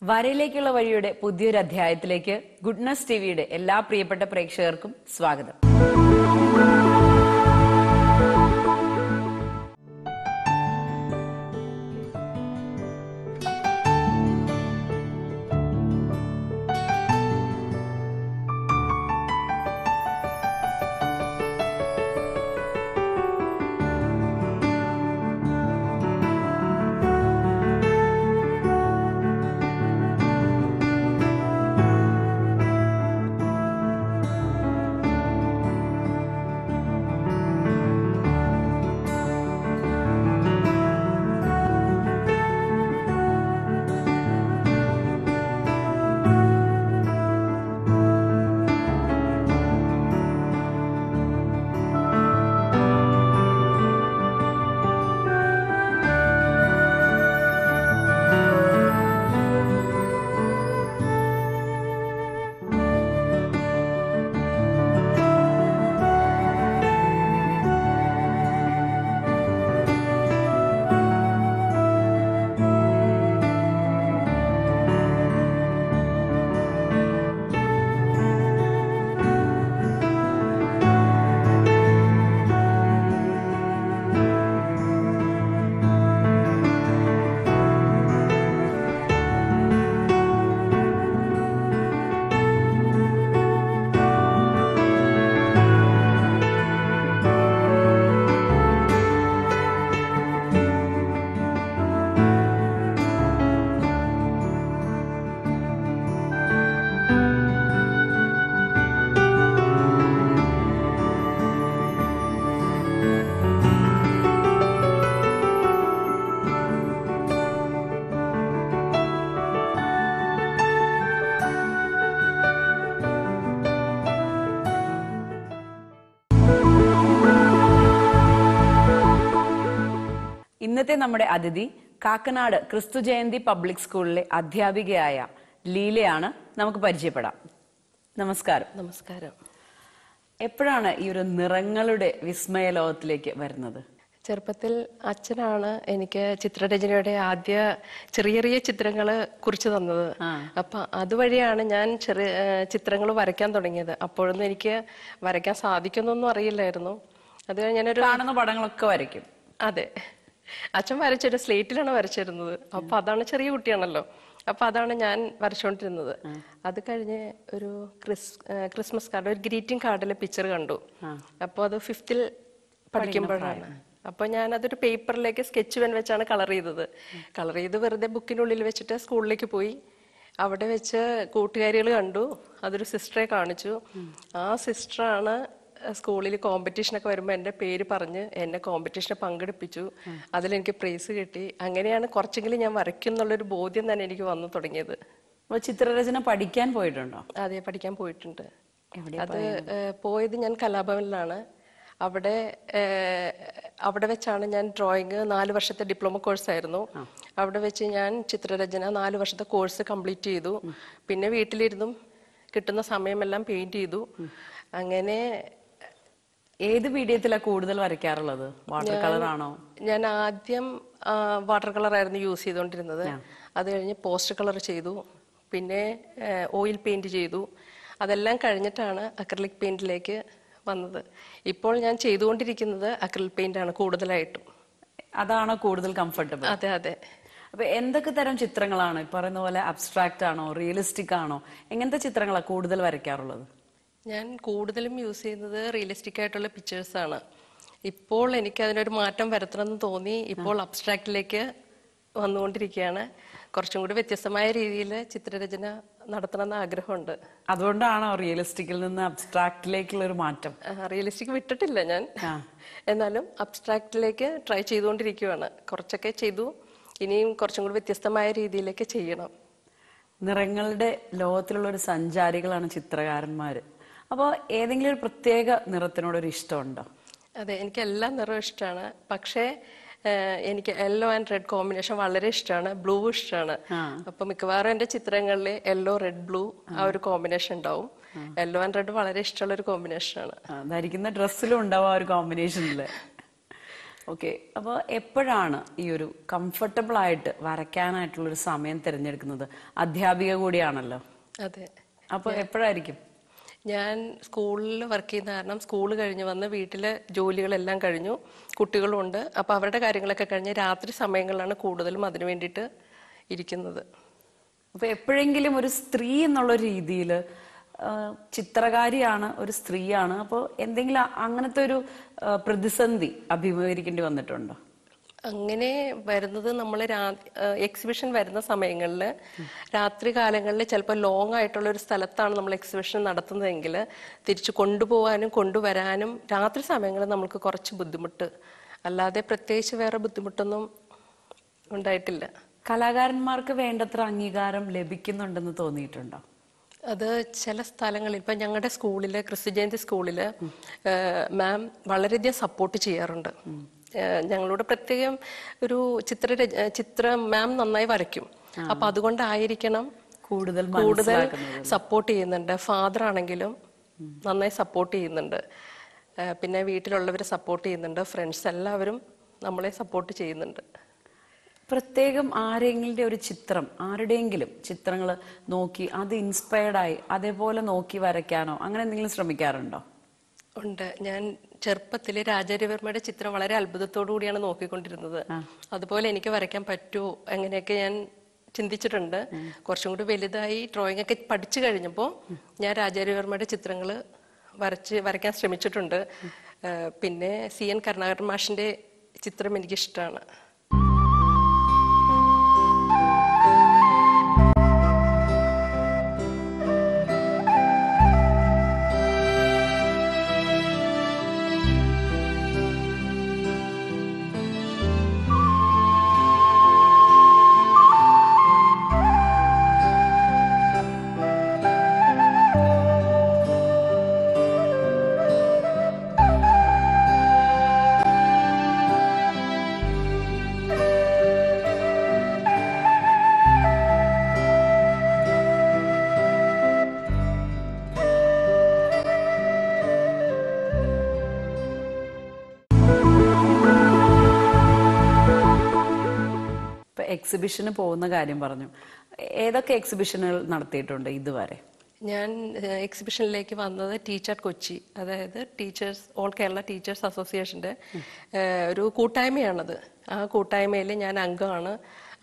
വരയിലേക്കുള്ള വഴിയുടെ പുതിയൊരു അധ്യായത്തിലേക്ക് ഗുഡ്നസ് ടിവിയുടെ എല്ലാ പ്രിയപ്പെട്ട പ്രേക്ഷകർക്കും സ്വാഗതം. ഇന്നത്തെ നമ്മുടെ അതിഥി കാക്കനാട് ക്രിസ്തു ജയന്തി പബ്ലിക് സ്കൂളിലെ അധ്യാപികയായ ലീലയാണ്. നമുക്ക് പരിചയപ്പെടാം. നമസ്കാരം. നമസ്കാരം. എപ്പോഴാണ് ഈ ഒരു നിറങ്ങളുടെ വിസ്മയ ലോകത്തിലേക്ക് വരുന്നത്? ചെറുപ്പത്തിൽ അച്ഛനാണ് എനിക്ക് ചിത്രരചനയുടെ ആദ്യ ചെറിയ ചെറിയ ചിത്രങ്ങള് കുറിച്ചു തന്നത്. അപ്പൊ അതുവഴിയാണ് ഞാൻ ചെറിയ ചിത്രങ്ങൾ വരയ്ക്കാൻ തുടങ്ങിയത്. അപ്പോഴൊന്നും എനിക്ക് വരയ്ക്കാൻ സാധിക്കുന്നൊന്നും അറിയില്ലായിരുന്നു. അത് ഞാനൊരു കാണുന്ന പടങ്ങളൊക്കെ വരയ്ക്കും. അതെ, അച്ഛൻ വരച്ചൊരു സ്ലേറ്റിലാണ് വരച്ചിരുന്നത്. അപ്പൊ അതാണ്, ചെറിയ കുട്ടിയാണല്ലോ, അപ്പൊ അതാണ് ഞാൻ വരച്ചോണ്ടിരുന്നത്. അത് കഴിഞ്ഞ് ഒരു ക്രിസ്മസ് കാർഡ്, ഒരു ഗ്രീറ്റിംഗ് കാർഡിലെ പിക്ചർ കണ്ടു. അപ്പൊ അത് 5th പഠിക്കുമ്പോഴാണ്. അപ്പൊ ഞാൻ അതൊരു പേപ്പറിലേക്ക് സ്കെച്ച് പെൻ വെച്ചാണ് കളർ ചെയ്തത്. കളർ ചെയ്ത് വെറുതെ ബുക്കിനുള്ളിൽ വെച്ചിട്ട് സ്കൂളിലേക്ക് പോയി. അവിടെ വെച്ച് കൂട്ടുകാരികൾ കണ്ടു. അതൊരു സിസ്റ്ററെ കാണിച്ചു. ആ സിസ്റ്ററാണ് സ്കൂളിൽ കോമ്പറ്റീഷനൊക്കെ വരുമ്പോൾ എൻ്റെ പേര് പറഞ്ഞ് എന്നെ കോമ്പറ്റീഷനെ പങ്കെടുപ്പിച്ചു. അതിലെനിക്ക് പ്രൈസ് കിട്ടി. അങ്ങനെയാണ് കുറച്ചെങ്കിലും ഞാൻ വരയ്ക്കും എന്നുള്ളൊരു ബോധ്യം തന്നെ എനിക്ക് വന്നു തുടങ്ങിയത്. അപ്പൊ ചിത്രരചന പഠിക്കാൻ പോയിട്ടുണ്ടോ? അതെ, പഠിക്കാൻ പോയിട്ടുണ്ട്. അത് പോയത് ഞാൻ കലാഭവനിലാണ്. അവിടെ വെച്ചാണ് ഞാൻ ഡ്രോയിങ് 4 വർഷത്തെ ഡിപ്ലോമ കോഴ്സായിരുന്നു. അവിടെ വെച്ച് ഞാൻ ചിത്രരചന 4 വർഷത്തെ കോഴ്സ് കംപ്ലീറ്റ് ചെയ്തു. പിന്നെ വീട്ടിലിരുന്നും കിട്ടുന്ന സമയമെല്ലാം പെയിന്റ് ചെയ്തു. അങ്ങനെ. ഏത് മീഡിയത്തിലാണ് കൂടുതൽ വരയ്ക്കാറുള്ളത്? വാട്ടർ കളർ ആണോ? ഞാൻ ആദ്യം വാട്ടർ കളർ ആയിരുന്നു യൂസ് ചെയ്തുകൊണ്ടിരുന്നത്. അത് കഴിഞ്ഞ് പോസ്റ്റർ കളർ ചെയ്തു. പിന്നെ ഓയിൽ പെയിന്റ് ചെയ്തു. അതെല്ലാം കഴിഞ്ഞിട്ടാണ് അക്രിലിക് പെയിന്റിലേക്ക് വന്നത്. ഇപ്പോൾ ഞാൻ ചെയ്തുകൊണ്ടിരിക്കുന്നത് അക്രിലിക് പെയിന്റ് ആണ് കൂടുതലായിട്ടും. അതാണോ കൂടുതൽ കംഫർട്ടബിൾ? അതെ അതെ. അപ്പൊ എന്തൊക്കെ തരം ചിത്രങ്ങളാണ്? പറയുന്ന പോലെ അബ്സ്ട്രാക്ട് ആണോ, റിയലിസ്റ്റിക് ആണോ? എങ്ങനത്തെ ചിത്രങ്ങളാണ് കൂടുതൽ വരയ്ക്കാറുള്ളത്? ഞാൻ കൂടുതലും യൂസ് ചെയ്യുന്നത് റിയലിസ്റ്റിക് ആയിട്ടുള്ള പിക്ചേഴ്സാണ്. ഇപ്പോൾ എനിക്ക് അതിനൊരു മാറ്റം വരുത്തണമെന്ന് തോന്നി. ഇപ്പോൾ അബ്സ്ട്രാക്റ്റിലേക്ക് വന്നുകൊണ്ടിരിക്കുകയാണ്. കുറച്ചും കൂടി വ്യത്യസ്തമായ രീതിയിൽ ചിത്രരചന നടത്തണമെന്ന് ആഗ്രഹമുണ്ട്. അതുകൊണ്ടാണോ റിയലിസ്റ്റിക്കിൽ നിന്ന് അബ്സ്ട്രാക്റ്റിലേക്കുള്ള ഒരു മാറ്റം? റിയലിസ്റ്റിക് വിട്ടിട്ടില്ല ഞാൻ, എന്നാലും അബ്സ്ട്രാക്റ്റിലേക്ക് ട്രൈ ചെയ്തുകൊണ്ടിരിക്കുകയാണ്. കുറച്ചൊക്കെ ചെയ്തു, ഇനിയും കുറച്ചും കൂടി വ്യത്യസ്തമായ രീതിയിലേക്ക് ചെയ്യണം. നിറങ്ങളുടെ ലോകത്തിലുള്ള ഒരു സഞ്ചാരികളാണ് ചിത്രകാരന്മാര്. അപ്പോൾ ഏതെങ്കിലും ഒരു പ്രത്യേക നിറത്തിനോടൊരു ഇഷ്ടമുണ്ടോ? അതെ, എനിക്ക് എല്ലാ നിറവും ഇഷ്ടമാണ്. പക്ഷേ എനിക്ക് യെല്ലോ ആൻഡ് റെഡ് കോമ്പിനേഷൻ വളരെ ഇഷ്ടമാണ്. ബ്ലൂ ഇഷ്ടമാണ്. അപ്പൊ മിക്കവാറും എന്റെ ചിത്രങ്ങളിൽ യെല്ലോ, റെഡ്, ബ്ലൂ ആ ഒരു കോമ്പിനേഷൻ ഉണ്ടാവും. യെല്ലോ ആൻഡ് റെഡ് വളരെ ഇഷ്ടമുള്ള ഒരു കോമ്പിനേഷൻ ആണ്. ധരിക്കുന്ന ഡ്രസ്സിലും ഉണ്ടാവും ആ ഒരു കോമ്പിനേഷനില്. ഓക്കെ, അപ്പോൾ എപ്പോഴാണ് ഈ ഒരു കംഫർട്ടബിൾ ആയിട്ട് വരയ്ക്കാനായിട്ടുള്ളൊരു സമയം തിരഞ്ഞെടുക്കുന്നത്? അധ്യാപിക കൂടിയാണല്ലോ, അതെ. അപ്പോൾ എപ്പോഴായിരിക്കും? ഞാൻ സ്കൂളിൽ വർക്ക് ചെയ്യുന്ന കാരണം സ്കൂൾ കഴിഞ്ഞ് വന്ന് വീട്ടിലെ ജോലികളെല്ലാം കഴിഞ്ഞു, കുട്ടികളും ഉണ്ട്. അപ്പോൾ അവരുടെ കാര്യങ്ങളൊക്കെ കഴിഞ്ഞ് രാത്രി സമയങ്ങളിലാണ് കൂടുതലും അതിനു വേണ്ടിയിട്ട് ഇരിക്കുന്നത്. അപ്പൊ എപ്പോഴെങ്കിലും ഒരു സ്ത്രീ എന്നുള്ള രീതിയിൽ ചിത്രകാരിയാണ്, ഒരു സ്ത്രീയാണ്, അപ്പോൾ എന്തെങ്കിലും അങ്ങനത്തെ ഒരു പ്രതിസന്ധി അഭിമുഖീകരിക്കേണ്ടി വന്നിട്ടുണ്ടോ? അങ്ങനെ വരുന്നത് നമ്മൾ എക്സിബിഷൻ വരുന്ന സമയങ്ങളിൽ രാത്രി കാലങ്ങളിൽ ചിലപ്പോൾ ലോങ് ആയിട്ടുള്ള ഒരു സ്ഥലത്താണ് നമ്മൾ എക്സിബിഷൻ നടത്തുന്നതെങ്കിൽ തിരിച്ചു കൊണ്ടുപോകാനും കൊണ്ടുവരാനും രാത്രി സമയങ്ങളിൽ നമുക്ക് കുറച്ച് ബുദ്ധിമുട്ട്, അല്ലാതെ പ്രത്യേകിച്ച് വേറെ ബുദ്ധിമുട്ടൊന്നും ഉണ്ടായിട്ടില്ല. കലാകാരന്മാർക്ക് വേണ്ടത്ര അംഗീകാരം ലഭിക്കുന്നുണ്ടെന്ന് തോന്നിയിട്ടുണ്ടോ? അത് ചില സ്ഥലങ്ങളിൽ ഇപ്പം ഞങ്ങളുടെ സ്കൂളിൽ, ക്രിസ്തു ജയന്തി സ്കൂളിൽ മാം വളരെയധികം സപ്പോർട്ട് ചെയ്യാറുണ്ട്. ഞങ്ങളോട് പ്രത്യേകം ഒരു ചിത്രം മാം നന്നായി വരയ്ക്കും, അപ്പൊ അതുകൊണ്ടായിരിക്കണം കൂടുതൽ സപ്പോർട്ട് ചെയ്യുന്നുണ്ട്. ഫാദർ ആണെങ്കിലും നന്നായി സപ്പോർട്ട് ചെയ്യുന്നുണ്ട്, പിന്നെ വീട്ടിലുള്ളവർ സപ്പോർട്ട് ചെയ്യുന്നുണ്ട്, ഫ്രണ്ട്സ് എല്ലാവരും നമ്മളെ സപ്പോർട്ട് ചെയ്യുന്നുണ്ട്. പ്രത്യേകം ആരെങ്കിലും ഒരു ചിത്രം, ആരുടെയെങ്കിലും ചിത്രങ്ങൾ നോക്കി അത് ഇൻസ്പയർഡായി അതേപോലെ നോക്കി വരയ്ക്കാനോ അങ്ങനെ എന്തെങ്കിലും ശ്രമിക്കാറുണ്ടോ? ഉണ്ട്. ഞാൻ ചെറുപ്പത്തിൽ രാജാരവിവർമ്മയുടെ ചിത്രം വളരെ അത്ഭുതത്തോടു കൂടിയാണ് നോക്കിക്കൊണ്ടിരുന്നത്. അതുപോലെ എനിക്ക് വരയ്ക്കാൻ പറ്റുമോ അങ്ങനെയൊക്കെ ഞാൻ ചിന്തിച്ചിട്ടുണ്ട്. കുറച്ചും കൂടി വലുതായി ഡ്രോയിങ് ഒക്കെ പഠിച്ചു കഴിഞ്ഞപ്പോൾ ഞാൻ രാജാരവിവർമ്മയുടെ ചിത്രങ്ങൾ വരയ്ക്കാൻ ശ്രമിച്ചിട്ടുണ്ട്. പിന്നെ CN കരുണാകരൻ മാഷിന്റെ ചിത്രം എനിക്കിഷ്ടമാണ്. എക്സിബിഷന് പോകുന്ന കാര്യം പറഞ്ഞു. ഏതൊക്കെ എക്സിബിഷനുകൾ നടത്തിയിട്ടുണ്ട് ഇതുവരെ? ഞാൻ എക്സിബിഷനിലേക്ക് വന്നത് ടീച്ചർ കൊച്ചി, അതായത് ഓൾ കേരള ടീച്ചേഴ്സ് അസോസിയേഷന്റെ ഒരു കൂട്ടായ്മയാണത്. ആ കൂട്ടായ്മയിൽ ഞാൻ അംഗമാണ്.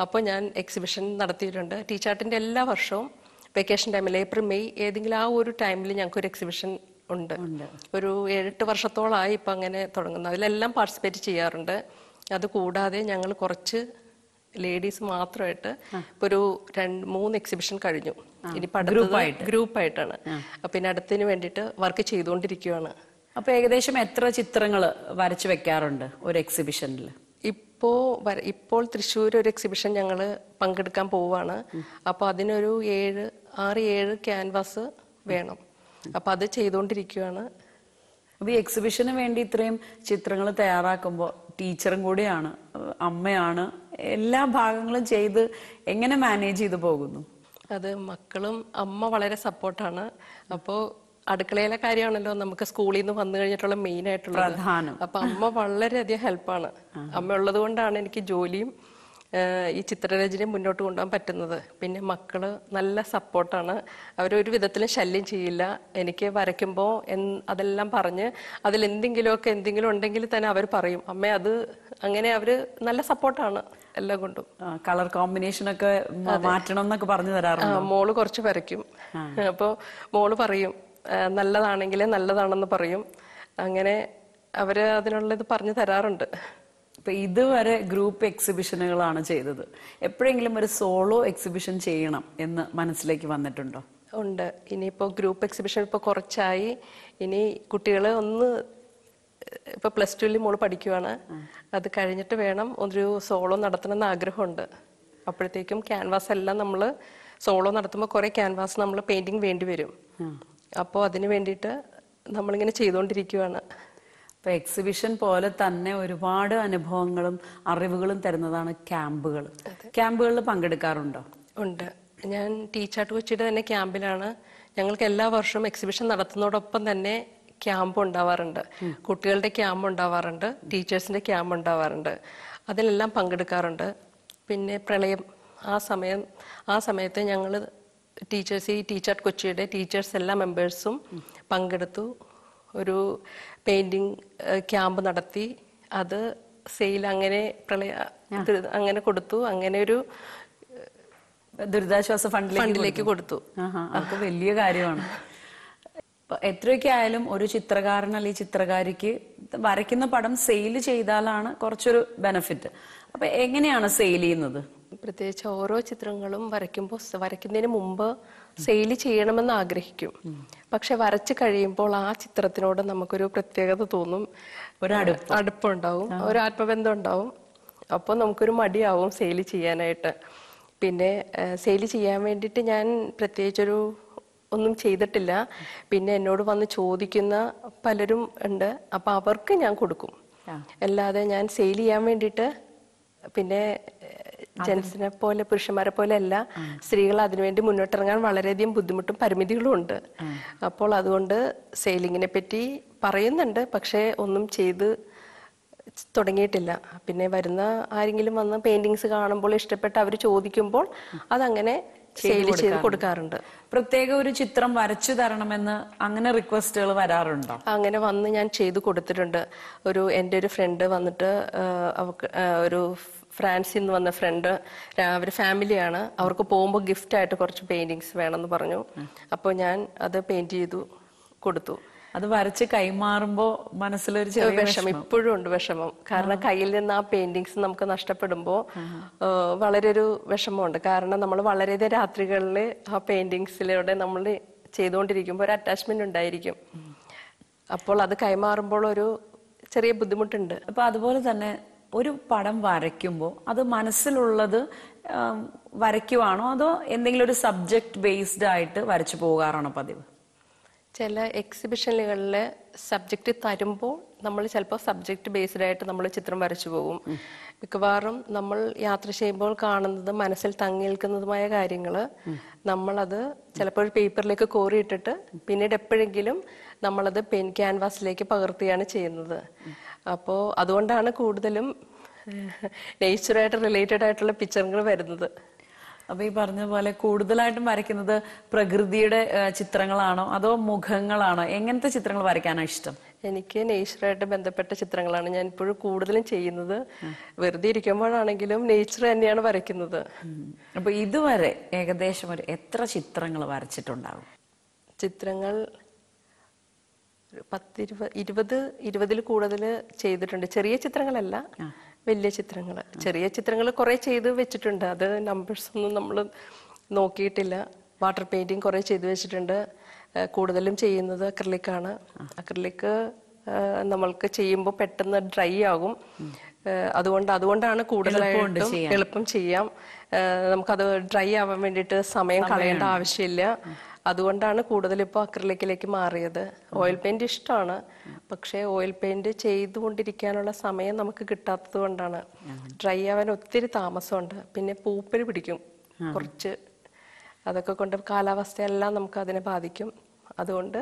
അപ്പോൾ ഞാൻ എക്സിബിഷൻ നടത്തിയിട്ടുണ്ട്. ടീച്ചാർട്ടിന്റെ എല്ലാ വർഷവും വെക്കേഷൻ ടൈമിൽ ഏപ്രിൽ മെയ് ഏതെങ്കിലും ആ ഒരു ടൈമിൽ ഞങ്ങൾക്കൊരു എക്സിബിഷൻ ഉണ്ട്. ഒരു 7-8 വർഷത്തോളമായി ഇപ്പം അങ്ങനെ തുടങ്ങുന്നു. അതിലെല്ലാം പാർട്ടിസിപ്പേറ്റ് ചെയ്യാറുണ്ട്. അത് കൂടാതെ ഞങ്ങൾ കുറച്ച് ലേഡീസ് മാത്രമായിട്ട് ഇപ്പൊ ഒരു 2-3 എക്സിബിഷൻ കഴിഞ്ഞു. ഇനിയിപ്പോ അടുത്തത് ഗ്രൂപ്പായിട്ടാണ്. പിന്നെ അടുത്തതിന് വേണ്ടിയിട്ട് വർക്ക് ചെയ്തുകൊണ്ടിരിക്കുകയാണ്. അപ്പൊ ഏകദേശം എത്ര ചിത്രങ്ങൾ വരച്ചു വെക്കാറുണ്ട് ഒരു എക്സിബിഷനിൽ? ഇപ്പോൾ തൃശ്ശൂർ ഒരു എക്സിബിഷൻ ഞങ്ങൾ പങ്കെടുക്കാൻ പോവാണ്. അപ്പൊ അതിനൊരു 6-7 ക്യാൻവാസ് വേണം. അപ്പൊ അത് ചെയ്തുകൊണ്ടിരിക്കുകയാണ്. അപ്പൊ ഈ എക്സിബിഷന് വേണ്ടി ഇത്രയും ചിത്രങ്ങൾ തയ്യാറാക്കുമ്പോൾ ടീച്ചറും കൂടിയാണ്, അമ്മയാണ്, എല്ലാ ഭാഗങ്ങളും ചെയ്ത് എങ്ങനെ മാനേജ് ചെയ്ത് പോകുന്നു? അത് മക്കളും അമ്മ വളരെ സപ്പോർട്ടാണ്. അപ്പോൾ അടുക്കളയിലെ കാര്യമാണല്ലോ നമുക്ക് സ്കൂളിൽ നിന്ന് വന്നു കഴിഞ്ഞിട്ടുള്ള മെയിൻ ആയിട്ടുള്ള പ്രധാനം. അപ്പൊ അമ്മ വളരെയധികം ഹെൽപ്പാണ്. അമ്മ ഉള്ളത് കൊണ്ടാണ് എനിക്ക് ജോലിയും ഈ ചിത്രരചനയും മുന്നോട്ട് കൊണ്ടുപോകാൻ പറ്റുന്നത്. പിന്നെ മക്കള് നല്ല സപ്പോർട്ടാണ്. അവരൊരു വിധത്തിലും ശല്യം ചെയ്യില്ല. എനിക്ക് വരയ്ക്കുമ്പോൾ അതെല്ലാം പറഞ്ഞ് എന്തെങ്കിലും ഉണ്ടെങ്കിൽ തന്നെ അവർ പറയും, അമ്മ അത് അങ്ങനെ. അവര് നല്ല സപ്പോർട്ടാണ് എല്ലാം കൊണ്ടും. കളർ കോമ്പിനേഷൻ ഒക്കെ മാറ്റണം എന്നൊക്കെ പറഞ്ഞു തരാറുണ്ട്. മോള് കുറച്ച് വരയ്ക്കും. അപ്പൊ മോള് പറയും നല്ലതാണെങ്കിലേ നല്ലതാണെന്ന് പറയും. അങ്ങനെ അവര് അതിനുള്ളത് പറഞ്ഞു തരാറുണ്ട്. ഇപ്പൊ ഇതുവരെ ഗ്രൂപ്പ് എക്സിബിഷനുകളാണ് ചെയ്തത്. എപ്പോഴെങ്കിലും ഒരു സോളോ എക്സിബിഷൻ ചെയ്യണം എന്ന് മനസ്സിലേക്ക് വന്നിട്ടുണ്ടോ? ഉണ്ട്. ഇനിയിപ്പോ ഗ്രൂപ്പ് എക്സിബിഷൻ ഇപ്പൊ കുറച്ചായി. ഇനി കുട്ടികള് ഇപ്പൊ +2 മോള് പഠിക്കുവാണ്. അത് കഴിഞ്ഞിട്ട് വേണം ഒരു സോളോ നടത്തണമെന്ന് ആഗ്രഹമുണ്ട്. അപ്പോഴത്തേക്കും ക്യാൻവാസ് എല്ലാം നമ്മള് സോളോ നടത്തുമ്പോൾ കുറെ ക്യാൻവാസ് നമ്മൾ പെയിന്റിങ് വേണ്ടി വരും. അപ്പോൾ അതിന് വേണ്ടിയിട്ട് നമ്മളിങ്ങനെ ചെയ്തുകൊണ്ടിരിക്കുകയാണ്. ഇപ്പൊ എക്സിബിഷൻ പോലെ തന്നെ ഒരുപാട് അനുഭവങ്ങളും അറിവുകളും തരുന്നതാണ് ക്യാമ്പുകൾ. ക്യാമ്പുകളിൽ പങ്കെടുക്കാറുണ്ടോ? ഉണ്ട്. ഞാൻ ടീച്ചാർട്ട് കൊച്ചിയുടെ തന്നെ ക്യാമ്പിലാണ്. ഞങ്ങൾക്ക് എല്ലാ വർഷവും എക്സിബിഷൻ നടത്തുന്നതോടൊപ്പം തന്നെ ക്യാമ്പ് ഉണ്ടാവാറുണ്ട്, കുട്ടികളുടെ ക്യാമ്പ് ഉണ്ടാവാറുണ്ട്, ടീച്ചേഴ്സിന്റെ ക്യാമ്പ് ഉണ്ടാവാറുണ്ട്. അതിലെല്ലാം പങ്കെടുക്കാറുണ്ട്. പിന്നെ പ്രളയം ആ സമയത്ത് ഞങ്ങൾ ടീച്ചേഴ്സ്, ഈ ടീച്ചർ കൊച്ചിയുടെ ടീച്ചേഴ്സ് എല്ലാ മെമ്പേഴ്സും പങ്കെടുത്തു. ഒരു പെയിന്റിങ് ക്യാമ്പ് നടത്തി. അത് സെയിൽ അങ്ങനെ അങ്ങനെ കൊടുത്തു. അങ്ങനെ ഒരു ദുരിതാശ്വാസ ഫണ്ടിലേക്ക് കൊടുത്തു. അതൊക്കെ വലിയ കാര്യമാണ്. എത്രയൊക്കെ ആയാലും ഒരു ചിത്രകാരൻ അല്ലെങ്കിൽ ചിത്രകാരിക്ക് വരയ്ക്കുന്ന പടം സെയിൽ ചെയ്താലാണ് കുറച്ചൊരു ബെനിഫിറ്റ്. അപ്പൊ എങ്ങനെയാണ് സെയിൽ ചെയ്യുന്നത്? പ്രത്യേകിച്ച് ഓരോ ചിത്രങ്ങളും വരയ്ക്കുന്നതിന് മുമ്പ് സെയിൽ ചെയ്യണമെന്ന് ആഗ്രഹിക്കും. പക്ഷെ വരച്ചു കഴിയുമ്പോൾ ആ ചിത്രത്തിനോട് നമുക്കൊരു പ്രത്യേകത തോന്നും, ഒരു അടുപ്പുണ്ടാവും, ഒരു ആത്മബന്ധം ഉണ്ടാവും. അപ്പോൾ നമുക്കൊരു മടിയാവും സെയിൽ ചെയ്യാനായിട്ട്. പിന്നെ സെയിൽ ചെയ്യാൻ വേണ്ടിയിട്ട് ഞാൻ പ്രത്യേകിച്ചൊരു ഒന്നും ചെയ്തിട്ടില്ല. പിന്നെ എന്നോട് വന്ന് ചോദിക്കുന്ന പലരും ഉണ്ട്. അപ്പൊ അവർക്ക് ഞാൻ കൊടുക്കും. അല്ലാതെ ഞാൻ സെയിൽ ചെയ്യാൻ വേണ്ടിയിട്ട്, പിന്നെ ജെൻസിനെ പോലെ പുരുഷന്മാരെ പോലെ അല്ല, സ്ത്രീകൾ അതിനുവേണ്ടി മുന്നോട്ടിറങ്ങാൻ വളരെയധികം ബുദ്ധിമുട്ടും പരിമിതികളും ഉണ്ട്. അപ്പോൾ അതുകൊണ്ട് സെയിലിങ്ങിനെ പറ്റി പറയുന്നുണ്ട്, പക്ഷെ ഒന്നും ചെയ്ത് തുടങ്ങിയിട്ടില്ല. പിന്നെ വരുന്ന ആരെങ്കിലും വന്ന് പെയിന്റിങ്സ് കാണുമ്പോൾ ഇഷ്ടപ്പെട്ട് അവർ ചോദിക്കുമ്പോൾ അതങ്ങനെ സെയിൽ ചെയ്ത് കൊടുക്കാറുണ്ട്. പ്രത്യേക ഒരു ചിത്രം വരച്ചു തരണമെന്ന് അങ്ങനെ റിക്വസ്റ്റുകൾ വരാറുണ്ടോ? അങ്ങനെ വന്ന് ഞാൻ ചെയ്തു കൊടുത്തിട്ടുണ്ട്. എൻ്റെ ഒരു ഫ്രണ്ട് വന്നിട്ട്, അവർക്ക് ഒരു ഫ്രാൻസിൽ നിന്ന് വന്ന ഫ്രണ്ട്, അവർ ഫാമിലിയാണ്. അവർക്ക് പോകുമ്പോൾ ഗിഫ്റ്റ് ആയിട്ട് കുറച്ച് പെയിന്റിങ്സ് വേണമെന്ന് പറഞ്ഞു. അപ്പോൾ ഞാൻ അത് പെയിന്റ് ചെയ്തു കൊടുത്തു. അത് വരച്ച് കൈമാറുമ്പോ മനസ്സിലൊരു ചെറിയ വിഷമം ഇപ്പോഴും ഉണ്ട്. വിഷമം കാരണം കയ്യിൽ നിന്ന് ആ പെയിന്റിങ്സ് നമുക്ക് നഷ്ടപ്പെടുമ്പോൾ വളരെ ഒരു വിഷമമുണ്ട്. കാരണം നമ്മൾ വളരെയധികം രാത്രികളിൽ ആ പെയിന്റിങ്സിലൂടെ നമ്മൾ ചെയ്തുകൊണ്ടിരിക്കുമ്പോൾ ഒരു അറ്റാച്ച്മെന്റ് ഉണ്ടായിരിക്കും. അപ്പോൾ അത് കൈമാറുമ്പോൾ ഒരു ചെറിയ ബുദ്ധിമുട്ടുണ്ട്. അപ്പൊ അതുപോലെ തന്നെ ഒരു പടം വരയ്ക്കുമ്പോൾ അത് മനസ്സിലുള്ളത് വരയ്ക്കുവാണോ, അതോ എന്തെങ്കിലും ഒരു സബ്ജക്ട് ബേസ്ഡ് ആയിട്ട് വരച്ചു പോകാറാണോ പതിവ്? ചില എക്സിബിഷനുകളിൽ സബ്ജക്റ്റ് തരുമ്പോൾ നമ്മൾ ചിലപ്പോൾ സബ്ജക്റ്റ് ബേസ്ഡ് ആയിട്ട് നമ്മൾ ചിത്രം വരച്ചു പോകും. മിക്കവാറും നമ്മൾ യാത്ര ചെയ്യുമ്പോൾ കാണുന്നത് മനസ്സിൽ തങ്ങി നിൽക്കുന്നതുമായ കാര്യങ്ങൾ നമ്മളത് ചിലപ്പോൾ ഒരു പേപ്പറിലേക്ക് കോറിയിട്ടിട്ട് പിന്നീട് എപ്പോഴെങ്കിലും നമ്മളത് പെൻ ക്യാൻവാസിലേക്ക് പകർത്തുകയാണ് ചെയ്യുന്നത്. അപ്പോൾ അതുകൊണ്ടാണ് കൂടുതലും നേച്ചറായിട്ട് റിലേറ്റഡ് ആയിട്ടുള്ള പിക്ചറുകൾ വരുന്നത്. അപ്പൊ ഈ പറഞ്ഞ പോലെ കൂടുതലായിട്ടും വരയ്ക്കുന്നത് പ്രകൃതിയുടെ ചിത്രങ്ങളാണോ അതോ മുഖങ്ങളാണോ? എങ്ങനത്തെ ചിത്രങ്ങൾ വരയ്ക്കാനാണ് ഇഷ്ടം? എനിക്ക് നേച്ചറായിട്ട് ബന്ധപ്പെട്ട ചിത്രങ്ങളാണ് ഞാൻ ഇപ്പോഴും കൂടുതലും ചെയ്യുന്നത്. വെറുതെ ഇരിക്കുമ്പോഴാണെങ്കിലും നേച്ചർ തന്നെയാണ് വരയ്ക്കുന്നത്. അപ്പൊ ഇതുവരെ ഏകദേശം ഒരു എത്ര ചിത്രങ്ങൾ വരച്ചിട്ടുണ്ടാവും? ചിത്രങ്ങൾ 20-20 കൂടുതൽ ചെയ്തിട്ടുണ്ട്. ചെറിയ ചിത്രങ്ങളല്ല, വലിയ ചിത്രങ്ങൾ. ചെറിയ ചിത്രങ്ങൾ കുറെ ചെയ്ത് വെച്ചിട്ടുണ്ട്. അത് നമ്പേഴ്സ് ഒന്നും നമ്മൾ നോക്കിയിട്ടില്ല. വാട്ടർ പെയിന്റിങ് കുറെ ചെയ്ത് വെച്ചിട്ടുണ്ട്. കൂടുതലും ചെയ്യുന്നത് അക്രിലിക്കാണ്. അക്രിലിക്ക് നമ്മൾക്ക് ചെയ്യുമ്പോൾ പെട്ടെന്ന് ഡ്രൈ ആകും. അതുകൊണ്ടാണ് കൂടുതലായിട്ടും എളുപ്പം ചെയ്യാം. നമുക്കത് ഡ്രൈ ആവാൻ വേണ്ടിയിട്ട് സമയം കളയേണ്ട ആവശ്യമില്ല. അതുകൊണ്ടാണ് കൂടുതൽ ഇപ്പോൾ അക്രിലിക്കിലേക്ക് മാറിയത്. ഓയിൽ പെയിന്റ് ഇഷ്ടമാണ്, പക്ഷേ ഓയിൽ പെയിന്റ് ചെയ്തുകൊണ്ടിരിക്കാനുള്ള സമയം നമുക്ക് കിട്ടാത്തത് കൊണ്ടാണ്. ഡ്രൈ ആവാൻ ഒത്തിരി താമസമുണ്ട്. പിന്നെ പൂപ്പൽ പിടിക്കും കുറച്ച്. അതൊക്കെ കൊണ്ട് കാലാവസ്ഥയെല്ലാം നമുക്ക് അതിനെ ബാധിക്കും. അതുകൊണ്ട്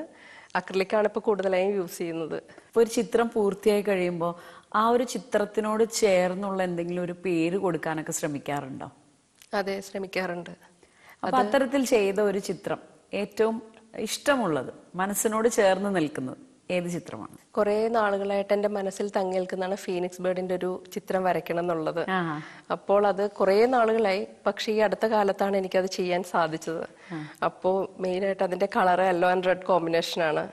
അക്രിലിക്കാണ് ഇപ്പോൾ കൂടുതലായും യൂസ് ചെയ്യുന്നത്. ഇപ്പോൾ ഒരു ചിത്രം പൂർത്തിയായി കഴിയുമ്പോൾ ആ ഒരു ചിത്രത്തിനോട് ചേർന്നുള്ള എന്തെങ്കിലും ഒരു പേര് കൊടുക്കാനൊക്കെ ശ്രമിക്കാറുണ്ടോ? അതെ, ശ്രമിക്കാറുണ്ട്. അപ്പൊ അത്തരത്തിൽ ചെയ്ത ഒരു ചിത്രം ഏറ്റവും ഇഷ്ടമുള്ളത്, മനസ്സിനോട് ചേർന്ന് നിൽക്കുന്നത് ഏത് ചിത്രമാണ്? കുറെ നാളുകളായിട്ട് എൻ്റെ മനസ്സിൽ തങ്ങി നിൽക്കുന്നതാണ് ഫീനിക്സ് ബേർഡിന്റെ ഒരു ചിത്രം വരയ്ക്കണം എന്നുള്ളത്. അപ്പോൾ അത് കുറെ നാളുകളായി, പക്ഷെ ഈ അടുത്ത കാലത്താണ് എനിക്കത് ചെയ്യാൻ സാധിച്ചത്. അപ്പോൾ മെയിനായിട്ട് അതിന്റെ colour yellow and red combination ആണ്.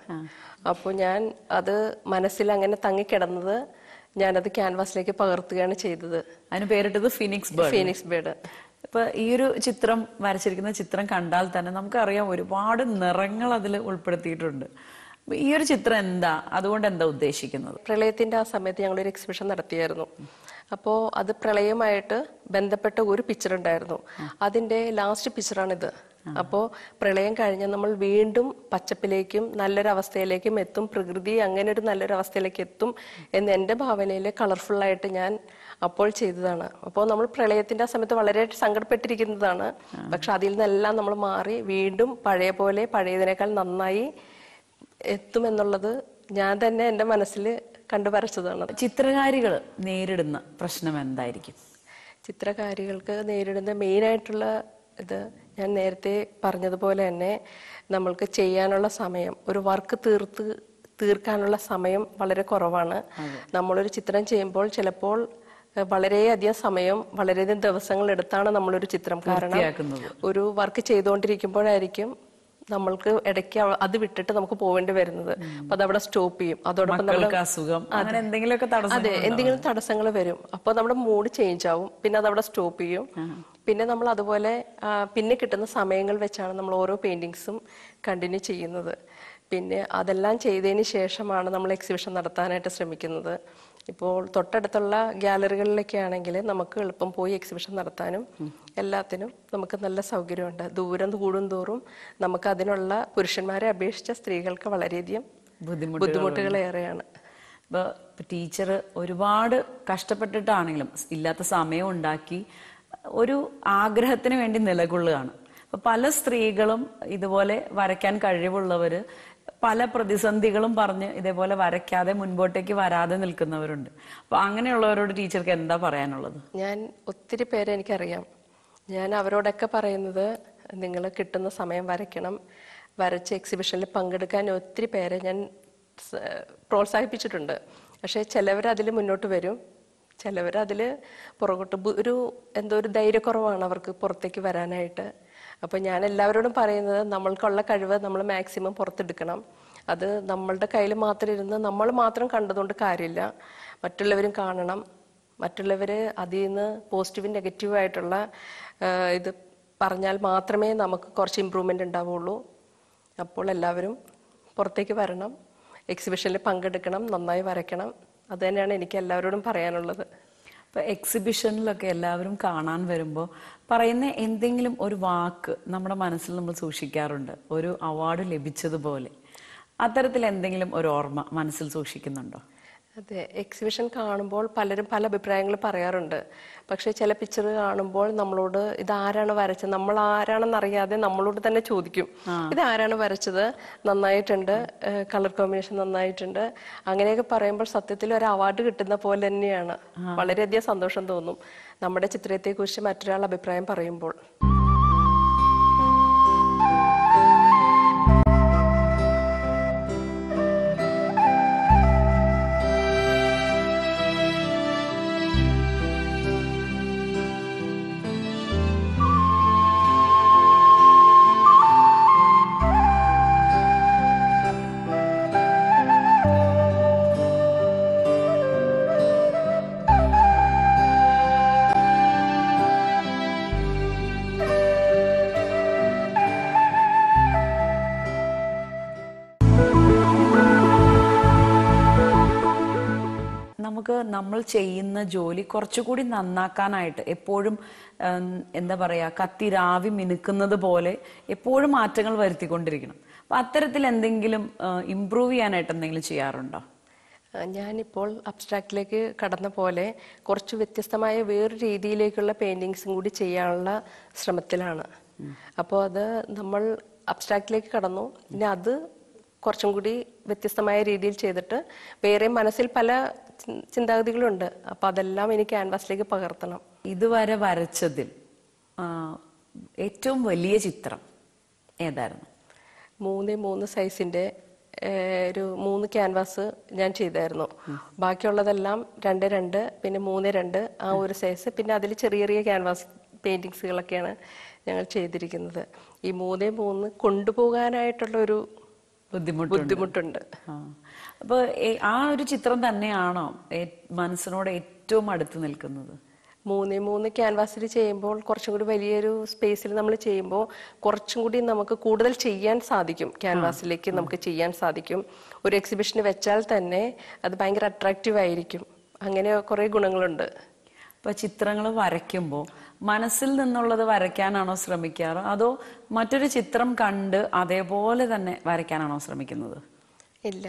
അപ്പോൾ ഞാൻ അത് മനസ്സിൽ അങ്ങനെ തങ്ങിക്കിടന്നത് ഞാനത് ക്യാൻവാസിലേക്ക് പകർത്തുകയാണ് ചെയ്തത്. അതിന് പേരിട്ടത് ഫീനിക്സ് ബേർഡ്. ഇപ്പൊ ഈ ഒരു ചിത്രം വരച്ചിരിക്കുന്ന ചിത്രം കണ്ടാൽ തന്നെ നമുക്കറിയാം ഒരുപാട് നിറങ്ങൾ അതിൽ ഉൾപ്പെടുത്തിയിട്ടുണ്ട്. ഈ ഒരു ചിത്രം എന്താ, അതുകൊണ്ട് എന്താ ഉദ്ദേശിക്കുന്നത്? പ്രളയത്തിന്റെ ആ സമയത്ത് ഞങ്ങളൊരു എക്സിബിഷൻ നടത്തിയായിരുന്നു. അപ്പോൾ അത് പ്രളയമായിട്ട് ബന്ധപ്പെട്ട ഒരു പിക്ചർ ഉണ്ടായിരുന്നു. അതിന്റെ ലാസ്റ്റ് പിക്ചറാണിത്. അപ്പോൾ പ്രളയം കഴിഞ്ഞ് നമ്മൾ വീണ്ടും പച്ചപ്പിലേക്കും നല്ലൊരവസ്ഥയിലേക്കും എത്തും, പ്രകൃതി അങ്ങനെ ഒരു നല്ലൊരവസ്ഥയിലേക്ക് എത്തും എന്ന് എൻ്റെ ഭാവനയിൽ കളർഫുള്ളായിട്ട് ഞാൻ അപ്പോൾ ചെയ്തതാണ്. അപ്പോൾ നമ്മൾ പ്രളയത്തിന്റെ ആ സമയത്ത് വളരെ സങ്കടപ്പെട്ടിരിക്കുന്നതാണ്. പക്ഷെ അതിൽ നിന്നെല്ലാം നമ്മൾ മാറി വീണ്ടും പഴയ പോലെ പഴയതിനേക്കാൾ നന്നായി എത്തുമെന്നുള്ളത് ഞാൻ തന്നെ എൻ്റെ മനസ്സിൽ കണ്ടു വരച്ചതാണ്. ചിത്രകാരികൾ നേരിടുന്ന പ്രശ്നം എന്തായിരിക്കും? ചിത്രകാരികൾക്ക് നേരിടുന്ന മെയിനായിട്ടുള്ള ഇത് ഞാൻ നേരത്തെ പറഞ്ഞതുപോലെ തന്നെ നമ്മൾക്ക് ചെയ്യാനുള്ള സമയം, ഒരു വർക്ക് തീർക്കാനുള്ള സമയം വളരെ കുറവാണ്. നമ്മളൊരു ചിത്രം ചെയ്യുമ്പോൾ ചിലപ്പോൾ വളരെയധികം സമയം, വളരെയധികം ദിവസങ്ങൾ എടുത്താണ് നമ്മളൊരു ചിത്രം, കാരണം ഒരു വർക്ക് ചെയ്തുകൊണ്ടിരിക്കുമ്പോഴായിരിക്കും നമ്മൾക്ക് ഇടയ്ക്ക് അത് വിട്ടിട്ട് നമുക്ക് പോവേണ്ടി വരുന്നത്. അപ്പൊ അതവിടെ സ്റ്റോപ്പ് ചെയ്യും. അതോടൊപ്പം അതെ, എന്തെങ്കിലും തടസ്സങ്ങൾ വരും. അപ്പൊ നമ്മുടെ മൂഡ് ചേഞ്ച് ആവും. പിന്നെ അതവിടെ സ്റ്റോപ്പ് ചെയ്യും. പിന്നെ നമ്മൾ അതുപോലെ പിന്നെ കിട്ടുന്ന സമയങ്ങൾ വെച്ചാണ് നമ്മൾ ഓരോ പെയിന്റിങ്സും കണ്ടിന്യൂ ചെയ്യുന്നത്. പിന്നെ അതെല്ലാം ചെയ്തതിന് ശേഷമാണ് നമ്മൾ എക്സിബിഷൻ നടത്താനായിട്ട് ശ്രമിക്കുന്നത്. ഇപ്പോൾ തൊട്ടടുത്തുള്ള ഗ്യാലറികളിലൊക്കെ ആണെങ്കിൽ നമുക്ക് എളുപ്പം പോയി എക്സിബിഷൻ നടത്താനും എല്ലാത്തിനും നമുക്ക് നല്ല സൗകര്യമുണ്ട്. ദൂരം കൂടുന്തോറും നമുക്ക് അതിനുള്ള പുരുഷന്മാരെ അപേക്ഷിച്ച സ്ത്രീകൾക്ക് വളരെയധികം ബുദ്ധിമുട്ടുകളേറെയാണ്. ഇപ്പോൾ ടീച്ചർ ഒരുപാട് കഷ്ടപ്പെട്ടിട്ടാണെങ്കിലും ഇല്ലാത്ത സമയം ഉണ്ടാക്കി ഒരു ആഗ്രഹത്തിന് വേണ്ടി നിലകൊള്ളുകയാണ്. അപ്പൊ പല സ്ത്രീകളും ഇതുപോലെ വരയ്ക്കാൻ കഴിവുള്ളവര് പല പ്രതിസന്ധികളും പറഞ്ഞ് ഇതേപോലെ വരയ്ക്കാതെ മുൻപോട്ടേക്ക് വരാതെ നിൽക്കുന്നവരുണ്ട്. അപ്പൊ അങ്ങനെയുള്ളവരോട് ടീച്ചർക്ക് എന്താ പറയാനുള്ളത്? ഞാൻ ഒത്തിരി പേരെ എനിക്കറിയാം. ഞാൻ അവരോടൊക്കെ പറയുന്നത്, നിങ്ങൾ കിട്ടുന്ന സമയം വരയ്ക്കണം, വരച്ച് എക്സിബിഷനിൽ പങ്കെടുക്കാൻ ഒത്തിരി പേരെ ഞാൻ പ്രോത്സാഹിപ്പിച്ചിട്ടുണ്ട്. പക്ഷെ ചിലവരതിൽ മുന്നോട്ട് വരും, ചിലവരതിൽ പുറകോട്ട്, ഒരു ധൈര്യക്കുറവാണ് അവർക്ക് പുറത്തേക്ക് വരാനായിട്ട്. അപ്പോൾ ഞാൻ എല്ലാവരോടും പറയുന്നത്, നമ്മൾക്കുള്ള കഴിവ് നമ്മൾ മാക്സിമം പുറത്തെടുക്കണം. അത് നമ്മളുടെ കയ്യിൽ മാത്രം ഇരുന്ന് നമ്മൾ മാത്രം കണ്ടതുകൊണ്ട് കാര്യമില്ല, മറ്റുള്ളവരും കാണണം. മറ്റുള്ളവർ അതിൽ നിന്ന് പോസിറ്റീവും നെഗറ്റീവായിട്ടുള്ള ഇത് പറഞ്ഞാൽ മാത്രമേ നമുക്ക് കുറച്ച് ഇമ്പ്രൂവ്മെൻ്റ് ഉണ്ടാവുള്ളൂ. അപ്പോൾ എല്ലാവരും പുറത്തേക്ക് വരണം, എക്സിബിഷനിൽ പങ്കെടുക്കണം, നന്നായി വരയ്ക്കണം. അത് തന്നെയാണ് എനിക്ക് എല്ലാവരോടും പറയാനുള്ളത്. ഇപ്പൊ എക്സിബിഷനിലൊക്കെ എല്ലാവരും കാണാൻ വരുമ്പോൾ പറയുന്ന എന്തെങ്കിലും ഒരു വാക്ക് നമ്മുടെ മനസ്സിൽ നമ്മൾ സൂക്ഷിക്കാറുണ്ട്, ഒരു അവാർഡ് ലഭിച്ചതുപോലെ. അത്തരത്തിൽ എന്തെങ്കിലും ഒരു ഓർമ്മ മനസ്സിൽ സൂക്ഷിക്കുന്നുണ്ടോ? അതെ, എക്സിബിഷൻ കാണുമ്പോൾ പലരും പല അഭിപ്രായങ്ങൾ പറയാറുണ്ട്. പക്ഷെ ചില പിക്ചർ കാണുമ്പോൾ നമ്മളോട് ഇത് ആരാണ് വരച്ചത്, നമ്മൾ ആരാണെന്നറിയാതെ നമ്മളോട് തന്നെ ചോദിക്കും, ഇത് ആരാണ് വരച്ചത്, നന്നായിട്ടുണ്ട്, കളർ കോമ്പിനേഷൻ നന്നായിട്ടുണ്ട്. അങ്ങനെയൊക്കെ പറയുമ്പോൾ സത്യത്തിൽ ഒരു അവാർഡ് കിട്ടുന്ന പോലെ തന്നെയാണ്. വളരെയധികം സന്തോഷം തോന്നും നമ്മുടെ ചിത്രത്തെക്കുറിച്ച് മറ്റൊരാൾ അഭിപ്രായം പറയുമ്പോൾ. നമ്മൾ ചെയ്യുന്ന ജോലി കുറച്ചുകൂടി നന്നാക്കാനായിട്ട് എപ്പോഴും എന്താ പറയാ, കത്തിരാവി മിനുക്കുന്നത് പോലെ എപ്പോഴും മാറ്റങ്ങൾ വരുത്തിക്കൊണ്ടിരിക്കണം. അപ്പൊ അത്തരത്തിൽ എന്തെങ്കിലും ഇംപ്രൂവ് ചെയ്യാനായിട്ട് എന്തെങ്കിലും ചെയ്യാറുണ്ടോ? ഞാനിപ്പോൾ അബ്സ്ട്രാക്റ്റിലേക്ക് കടന്ന പോലെ കുറച്ച് വ്യത്യസ്തമായ വേറൊരു രീതിയിലേക്കുള്ള പെയിന്റിങ്സും കൂടി ചെയ്യാനുള്ള ശ്രമത്തിലാണ്. അപ്പോൾ അത് നമ്മൾ അബ്സ്ട്രാക്റ്റിലേക്ക് കടന്നു, പിന്നെ അത് കുറച്ചും കൂടി വ്യത്യസ്തമായ രീതിയിൽ ചെയ്തിട്ട് വേറെ മനസ്സിൽ പല ചിന്താഗതികളുണ്ട്. അപ്പൊ അതെല്ലാം എനിക്ക് ക്യാൻവാസിലേക്ക് പകർത്തണം. ഇതുവരെ വരച്ചതിൽ ഏറ്റവും വലിയ ചിത്രം ഏതായിരുന്നു? 3x3 സൈസിന്റെ ഒരു 3 ക്യാൻവാസ് ഞാൻ ചെയ്തായിരുന്നു. ബാക്കിയുള്ളതെല്ലാം 2x2, പിന്നെ 3x2 ആ ഒരു സൈസ്, പിന്നെ അതിൽ ചെറിയ ചെറിയ ക്യാൻവാസ് പെയിന്റിങ്സുകളൊക്കെയാണ് ഞങ്ങൾ ചെയ്തിരിക്കുന്നത്. ഈ 3x3 കൊണ്ടുപോകാനായിട്ടുള്ള ഒരു ബുദ്ധിമുട്ടുണ്ട്. അപ്പൊ ആ ഒരു ചിത്രം തന്നെയാണോ മനസ്സിനോട് ഏറ്റവും അടുത്ത് നിൽക്കുന്നത്? 3x3 ക്യാൻവാസിൽ ചെയ്യുമ്പോൾ കുറച്ചും കൂടി വലിയൊരു സ്പേസിൽ നമ്മൾ ചെയ്യുമ്പോൾ കുറച്ചും കൂടി നമുക്ക് കൂടുതൽ ചെയ്യാൻ സാധിക്കും. ക്യാൻവാസിലേക്ക് നമുക്ക് ചെയ്യാൻ സാധിക്കും. ഒരു എക്സിബിഷന് വെച്ചാൽ തന്നെ അത് ഭയങ്കര അട്രാക്റ്റീവ് ആയിരിക്കും. അങ്ങനെ കുറെ ഗുണങ്ങളുണ്ട്. ഇപ്പൊ ചിത്രങ്ങൾ വരയ്ക്കുമ്പോൾ മനസ്സിൽ നിന്നുള്ളത് വരയ്ക്കാനാണോ ശ്രമിക്കാറ്, അതോ മറ്റൊരു ചിത്രം കണ്ട് അതേപോലെ തന്നെ വരയ്ക്കാനാണോ ശ്രമിക്കുന്നത്? ഇല്ല,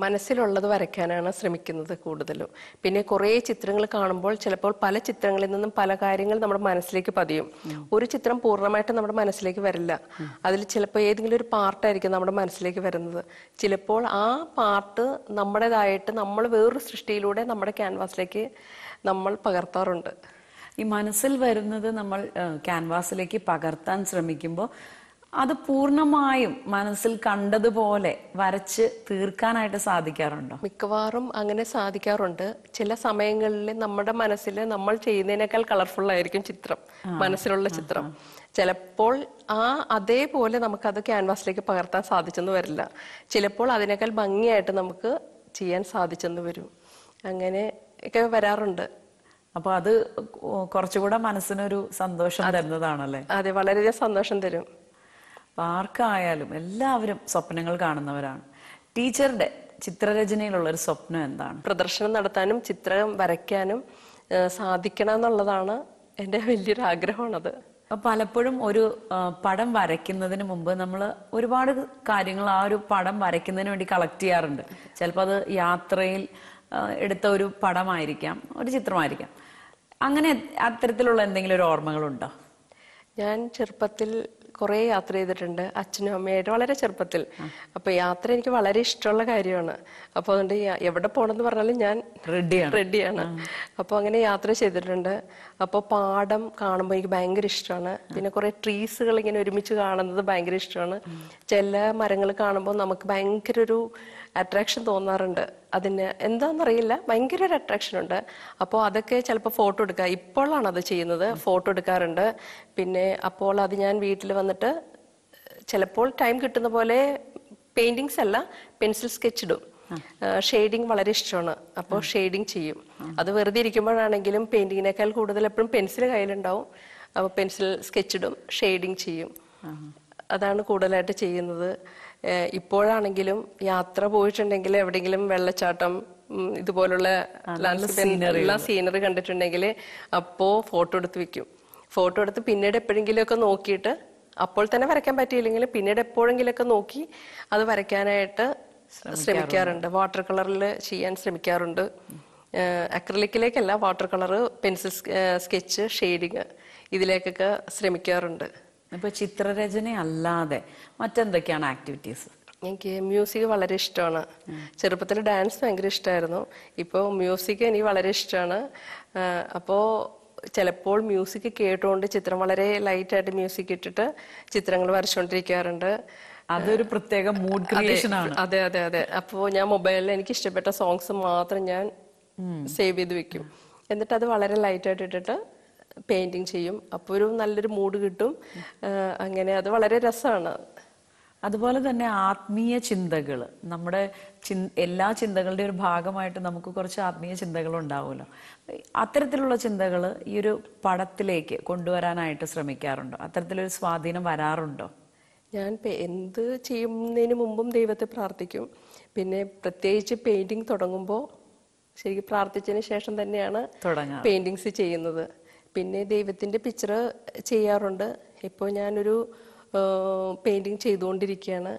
മനസ്സിലുള്ളത് വരയ്ക്കാനാണ് ശ്രമിക്കുന്നത് കൂടുതലും. പിന്നെ കുറേ ചിത്രങ്ങൾ കാണുമ്പോൾ ചിലപ്പോൾ പല ചിത്രങ്ങളിൽ നിന്നും പല കാര്യങ്ങൾ നമ്മുടെ മനസ്സിലേക്ക് പതിയും. ഒരു ചിത്രം പൂർണ്ണമായിട്ട് നമ്മുടെ മനസ്സിലേക്ക് വരില്ല. അതിൽ ചിലപ്പോൾ ഏതെങ്കിലും ഒരു പാർട്ടായിരിക്കും നമ്മുടെ മനസ്സിലേക്ക് വരുന്നത്. ചിലപ്പോൾ ആ പാർട്ട് നമ്മുടേതായിട്ട് നമ്മൾ വേറൊരു സൃഷ്ടിയിലൂടെ നമ്മുടെ ക്യാൻവാസിലേക്ക് നമ്മൾ പകർത്താറുണ്ട്. ഈ മനസ്സിൽ വരുന്നത് നമ്മൾ ക്യാൻവാസിലേക്ക് പകർത്താൻ ശ്രമിക്കുമ്പോൾ അത് പൂർണ്ണമായും മനസ്സിൽ കണ്ടതുപോലെ വരച്ച് തീർക്കാനായിട്ട് സാധിക്കാറുണ്ടോ? മിക്കവാറും അങ്ങനെ സാധിക്കാറുണ്ട്. ചില സമയങ്ങളിൽ നമ്മുടെ മനസ്സിൽ നമ്മൾ ചെയ്യുന്നതിനേക്കാൾ കളർഫുൾ ആയിരിക്കും ചിത്രം, മനസ്സിലുള്ള ചിത്രം. ചിലപ്പോൾ അതേപോലെ നമുക്കത് ക്യാൻവാസിലേക്ക് പകർത്താൻ സാധിച്ചെന്ന് വരില്ല. ചിലപ്പോൾ അതിനേക്കാൾ ഭംഗിയായിട്ട് നമുക്ക് ചെയ്യാൻ സാധിച്ചെന്ന് വരും. അങ്ങനെ ഒക്കെ വരാറുണ്ട്. അപ്പൊ അത് കുറച്ചുകൂടെ മനസ്സിനൊരു സന്തോഷം തരുന്നതാണല്ലേ? അതെ, വളരെയധികം സന്തോഷം തരും. ആർക്കായാലും എല്ലാവരും സ്വപ്നങ്ങൾ കാണുന്നവരാണ്. ടീച്ചറുടെ ചിത്രരചനയിലുള്ള ഒരു സ്വപ്നം എന്താണ്? പ്രദർശനം നടത്താനും ചിത്രം വരയ്ക്കാനും സാധിക്കണം എന്നുള്ളതാണ് എൻ്റെ വലിയൊരു ആഗ്രഹമാണത്. പലപ്പോഴും ഒരു പടം വരയ്ക്കുന്നതിന് മുമ്പ് നമ്മൾ ഒരുപാട് കാര്യങ്ങൾ ആ ഒരു പടം വരയ്ക്കുന്നതിന് വേണ്ടി കളക്ട് ചെയ്യാറുണ്ട്. ചിലപ്പോൾ അത് യാത്രയിൽ എടുത്ത ഒരു പടമായിരിക്കാം, ഒരു ചിത്രമായിരിക്കാം. അങ്ങനെ അത്തരത്തിലുള്ള എന്തെങ്കിലും ഒരു ഓർമ്മകളുണ്ടോ? ഞാൻ ചെറുപ്പത്തിൽ കുറേ യാത്ര ചെയ്തിട്ടുണ്ട് അച്ഛനും അമ്മയായിട്ട്, വളരെ ചെറുപ്പത്തിൽ. അപ്പൊ യാത്ര എനിക്ക് വളരെ ഇഷ്ടമുള്ള കാര്യമാണ്. അപ്പൊ അതുകൊണ്ട് എവിടെ പോകണമെന്ന് പറഞ്ഞാലും ഞാൻ റെഡിയാണ്. അപ്പൊ അങ്ങനെ യാത്ര ചെയ്തിട്ടുണ്ട്. അപ്പോൾ പാടം കാണുമ്പോൾ എനിക്ക് ഭയങ്കര ഇഷ്ടമാണ്. പിന്നെ കുറെ ട്രീസുകൾ ഇങ്ങനെ ഒരുമിച്ച് കാണുന്നത് ഭയങ്കര ഇഷ്ടമാണ്. ചില മരങ്ങൾ കാണുമ്പോൾ നമുക്ക് ഭയങ്കര ഒരു അട്രാക്ഷൻ തോന്നാറുണ്ട്. അതിന് എന്താണെന്നറിയില്ല, ഭയങ്കര ഒരു അട്രാക്ഷൻ ഉണ്ട്. അപ്പോൾ അതൊക്കെ ചിലപ്പോൾ ഫോട്ടോ എടുക്കുക, ഇപ്പോഴാണ് അത് ചെയ്യുന്നത്, ഫോട്ടോ എടുക്കാറുണ്ട്. പിന്നെ അപ്പോൾ അത് ഞാൻ വീട്ടിൽ വന്നിട്ട് ചിലപ്പോൾ ടൈം കിട്ടുന്ന പോലെ പെയിന്റിങ്സ് അല്ല, പെൻസിൽ സ്കെച്ച് ഇടും. ഷെയ്ഡിങ് വളരെ ഇഷ്ടമാണ്. അപ്പോൾ ഷെയ്ഡിങ് ചെയ്യും. അത് വെറുതെ ഇരിക്കുമ്പോഴാണെങ്കിലും പെയിന്റിങ്ങിനേക്കാൾ കൂടുതൽ എപ്പോഴും പെൻസിൽ കയ്യിലുണ്ടാവും. അപ്പോൾ പെൻസിൽ സ്കെച്ച് ഇടും, ഷെയ്ഡിങ് ചെയ്യും. അതാണ് കൂടുതലായിട്ട് ചെയ്യുന്നത്. ഇപ്പോഴാണെങ്കിലും യാത്ര പോയിട്ടുണ്ടെങ്കിൽ എവിടെയെങ്കിലും വെള്ളച്ചാട്ടം ഇതുപോലുള്ള എല്ലാ സീനറി കണ്ടിട്ടുണ്ടെങ്കിൽ അപ്പോ ഫോട്ടോ എടുത്ത് വെക്കും. ഫോട്ടോ എടുത്ത് പിന്നീട് എപ്പോഴെങ്കിലും ഒക്കെ നോക്കിയിട്ട്, അപ്പോൾ തന്നെ വരയ്ക്കാൻ പറ്റിയില്ലെങ്കിൽ പിന്നീട് എപ്പോഴെങ്കിലും ഒക്കെ നോക്കി അത് വരയ്ക്കാനായിട്ട് ശ്രമിക്കാറുണ്ട്. വാട്ടർ കളറിൽ ചെയ്യാൻ ശ്രമിക്കാറുണ്ട്. അക്രിലിക്കിലേക്കല്ല, water colour, pencil sketch, shading ഇതിലേക്കൊക്കെ ശ്രമിക്കാറുണ്ട്. ഇപ്പൊ ചിത്രരചന അല്ലാതെ മറ്റെന്തൊക്കെയാണ് ആക്ടിവിറ്റീസ്? എനിക്ക് മ്യൂസിക് വളരെ ഇഷ്ടമാണ്. ചെറുപ്പത്തിൽ ഡാൻസ് ഭയങ്കര ഇഷ്ടമായിരുന്നു. ഇപ്പോൾ മ്യൂസിക് എനിക്ക് വളരെ ഇഷ്ടമാണ്. അപ്പോൾ ചിലപ്പോൾ മ്യൂസിക് കേട്ടുകൊണ്ട് ചിത്രം വളരെ ലൈറ്റായിട്ട് മ്യൂസിക് ഇട്ടിട്ട് ചിത്രങ്ങൾ വരച്ചുകൊണ്ടിരിക്കാറുണ്ട്. അതൊരു പ്രത്യേക മൂഡ് ക്രിയേഷൻ ആണ്. അതെ അതെ അതെ. അപ്പോൾ ഞാൻ മൊബൈലിൽ എനിക്ക് ഇഷ്ടപ്പെട്ട സോങ്സ് മാത്രം ഞാൻ സേവ് ചെയ്ത് വെക്കും. എന്നിട്ട് അത് വളരെ ലൈറ്റായിട്ട് ഇട്ടിട്ട് പെയിന്റിങ് ചെയ്യും. അപ്പോൾ ഒരു നല്ലൊരു മൂഡ് കിട്ടും. അങ്ങനെ അത് വളരെ രസമാണ്. അതുപോലെ തന്നെ ആത്മീയ ചിന്തകൾ, നമ്മുടെ എല്ലാ ചിന്തകളുടെ ഒരു ഭാഗമായിട്ട് നമുക്ക് കുറച്ച് ആത്മീയ ചിന്തകൾ ഉണ്ടാവുമല്ലോ. അത്തരത്തിലുള്ള ചിന്തകൾ ഈ ഒരു പടത്തിലേക്ക് കൊണ്ടുവരാനായിട്ട് ശ്രമിക്കാറുണ്ടോ? അത്തരത്തിലൊരു സ്വാധീനം വരാറുണ്ടോ? ഞാൻ എന്ത് ചെയ്യുന്നതിന് മുമ്പും ദൈവത്തെ പ്രാർത്ഥിക്കും. പിന്നെ പ്രത്യേകിച്ച് പെയിന്റിങ് തുടങ്ങുമ്പോൾ ശരിക്കും പ്രാർത്ഥിച്ചതിന് ശേഷം തന്നെയാണ് പെയിന്റിങ്സ് ചെയ്യുന്നത്. പിന്നെ ദൈവത്തിന്റെ പിക്ചർ ചെയ്യാറുണ്ട്. ഇപ്പോൾ ഞാനൊരു പെയിന്റിങ് ചെയ്തുകൊണ്ടിരിക്കുകയാണ്.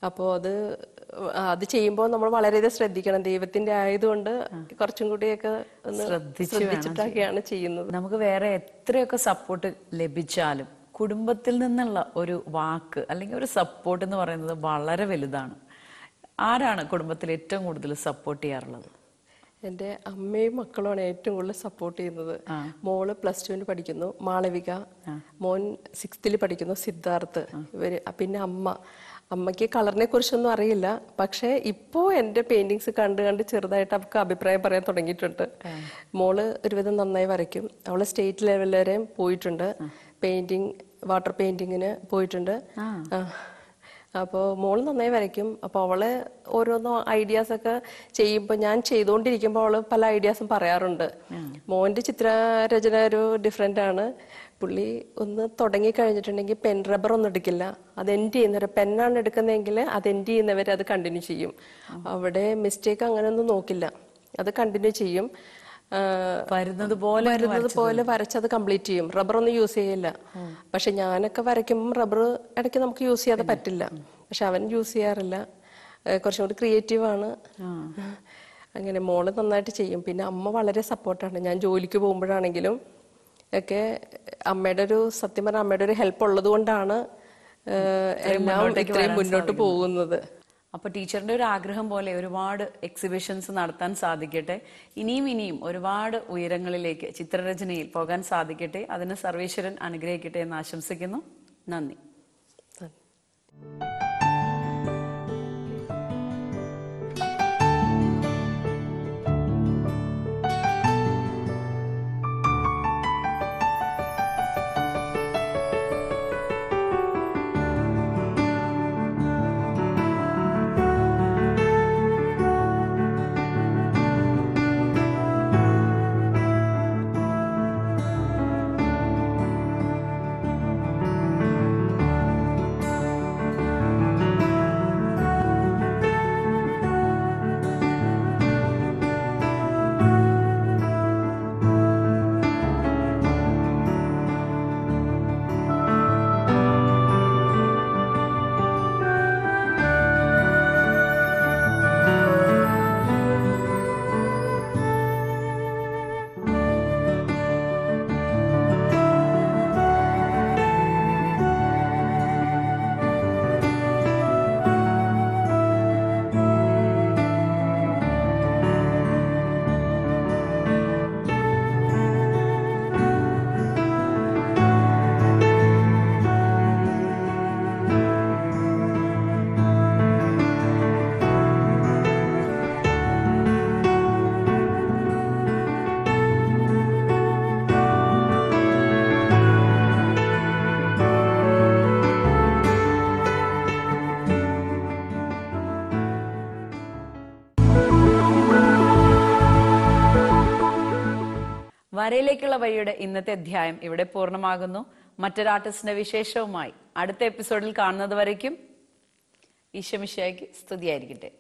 അപ്പോൾ അത് ചെയ്യുമ്പോൾ നമ്മൾ വളരെയധികം ശ്രദ്ധിക്കണം. ദൈവത്തിന്റെ ആയതുകൊണ്ട് കുറച്ചും കൂടിയൊക്കെ ശ്രദ്ധിച്ചിട്ടൊക്കെയാണ് ചെയ്യുന്നത്. നമുക്ക് വേറെ എത്രയൊക്കെ സപ്പോർട്ട് ലഭിച്ചാലും കുടുംബത്തിൽ നിന്നുള്ള ഒരു വാക്ക് അല്ലെങ്കിൽ ഒരു സപ്പോർട്ട് എന്ന് പറയുന്നത് വളരെ വലുതാണ്. ആരാണ് കുടുംബത്തിൽ ഏറ്റവും കൂടുതൽ സപ്പോർട്ട് ചെയ്യാറുള്ളത്? എൻ്റെ അമ്മയും മക്കളുമാണ് ഏറ്റവും കൂടുതൽ സപ്പോർട്ട് ചെയ്യുന്നത്. മോള് +2 പഠിക്കുന്നു, മാളവിക. മോൻ 6th പഠിക്കുന്നു, സിദ്ധാർത്ഥ്. ഇവര്. പിന്നെ അമ്മയ്ക്ക് കളറിനെ കുറിച്ചൊന്നും അറിയില്ല. പക്ഷെ ഇപ്പോ എൻ്റെ പെയിന്റിങ്സ് കണ്ട് ചെറുതായിട്ട് അവർക്ക് അഭിപ്രായം പറയാൻ തുടങ്ങിയിട്ടുണ്ട്. മോള് ഒരുവിധം നന്നായി വരയ്ക്കും. അവള് സ്റ്റേറ്റ് ലെവൽ വരെ പോയിട്ടുണ്ട്. വാട്ടർ പെയിന്റിങ്ങിന് പോയിട്ടുണ്ട്. അപ്പോൾ മോള് നന്നായി വരയ്ക്കും. അപ്പോൾ അവള് ഓരോന്നോ ഐഡിയാസൊക്കെ ചെയ്യുമ്പോൾ, ഞാൻ ചെയ്തുകൊണ്ടിരിക്കുമ്പോൾ അവള് പല ഐഡിയാസും പറയാറുണ്ട്. മോന്റെ ചിത്രരചന ഒരു ഡിഫറെന്റ് ആണ്. പുള്ളി ഒന്ന് തുടങ്ങി കഴിഞ്ഞിട്ടുണ്ടെങ്കിൽ പെൻ റബ്ബർ ഒന്നും എടുക്കില്ല. അത് എൻഡ് ചെയ്യുന്നവരെ, പെന്നാണ് എടുക്കുന്നതെങ്കിൽ അത് എൻഡ് ചെയ്യുന്നവരെ അത് കണ്ടിന്യൂ ചെയ്യും. അവിടെ മിസ്റ്റേക്ക് അങ്ങനെയൊന്നും നോക്കില്ല, അത് കണ്ടിന്യൂ ചെയ്യും. വരുന്നത് പോലെ വരച്ചത് കംപ്ലീറ്റ് ചെയ്യും. റബ്ബർ ഒന്നും യൂസ് ചെയ്യില്ല. പക്ഷെ ഞാനൊക്കെ വരയ്ക്കുമ്പോൾ റബ്ബർ ഇടയ്ക്ക് നമുക്ക് യൂസ് ചെയ്യാതെ പറ്റില്ല. പക്ഷെ അവൻ യൂസ് ചെയ്യാറില്ല. കുറച്ചും കൂടി ക്രിയേറ്റീവാണ്. അങ്ങനെ മോള് നന്നായിട്ട് ചെയ്യും. പിന്നെ അമ്മ വളരെ സപ്പോർട്ടാണ്. ഞാൻ ജോലിക്ക് പോകുമ്പോഴാണെങ്കിലും ഒക്കെ അമ്മയുടെ ഒരു, സത്യം പറഞ്ഞാൽ അമ്മയുടെ ഒരു ഹെൽപ്പ് ഉള്ളത് കൊണ്ടാണ് എല്ലാം ഇത്രയും മുന്നോട്ട് പോകുന്നത്. അപ്പൊ ടീച്ചറിന്റെ ഒരു ആഗ്രഹം പോലെ ഒരുപാട് എക്സിബിഷൻസ് നടത്താൻ സാധിക്കട്ടെ. ഇനിയും ഒരുപാട് ഉയരങ്ങളിലേക്ക് ചിത്രരചനയിൽ പോകാൻ സാധിക്കട്ടെ. അതിന് സർവേശ്വരൻ അനുഗ്രഹിക്കട്ടെ എന്ന് ആശംസിക്കുന്നു. നന്ദി. വരയിലേക്കുള്ള വഴിയുടെ ഇന്നത്തെ അധ്യായം ഇവിടെ പൂർണ്ണമാകുന്നു. മറ്റൊരു ആർട്ടിസ്റ്റിന്റെ വിശേഷവുമായി അടുത്ത എപ്പിസോഡിൽ കാണുന്നത് വരയ്ക്കും ഈശോ മിശിഹായ്ക്ക് സ്തുതിയായിരിക്കട്ടെ.